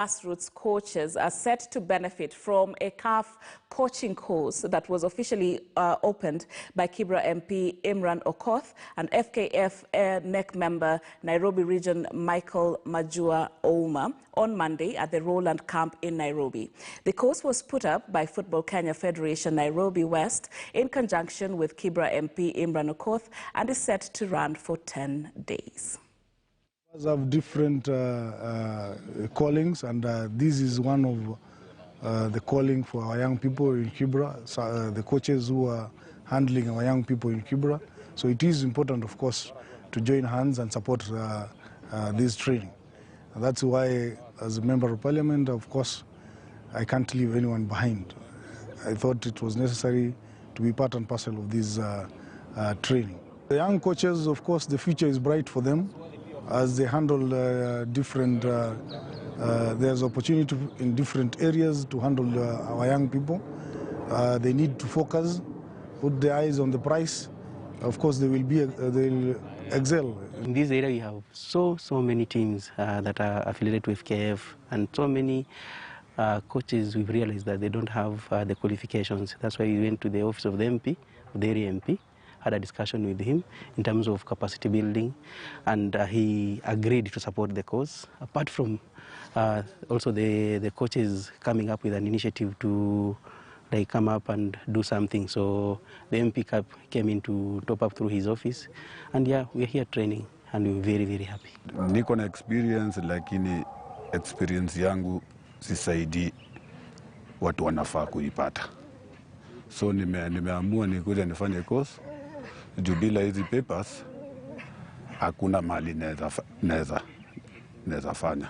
Grassroots coaches are set to benefit from a CAF coaching course that was officially opened by Kibra MP Imran Okoth and FKF NEC member Nairobi Region Michael Majua Ouma on Monday at the Roland Camp in Nairobi. The course was put up by Football Kenya Federation Nairobi West in conjunction with Kibra MP Imran Okoth and is set to run for 10 days. We have different callings, and this is one of the calling for our young people in Kibra, the coaches who are handling our young people in Kibra. So it is important, of course, to join hands and support this training. And that's why, as a member of parliament, of course, I can't leave anyone behind. I thought it was necessary to be part and parcel of this training. The young coaches, of course, the future is bright for them. As they handle different, there's opportunity in different areas to handle our young people. They need to focus, put their eyes on the prize. Of course, they'll excel. In this area, we have so many teams that are affiliated with KF, and so many coaches. We've realized that they don't have the qualifications. That's why we went to the office of the MP, of the area MP. Had a discussion with him in terms of capacity building, and he agreed to support the cause. Apart from also the coaches coming up with an initiative to come up and do something. So the MP came in to top up through his office, and yeah, we're here training and we're very, very happy. Niko na experience, lakini experience yangu sisaidi watu wanafaa kuipata. So nimeamua nikuja nifanye course. Juu bila hizi papers hakuna mali naweza fanya.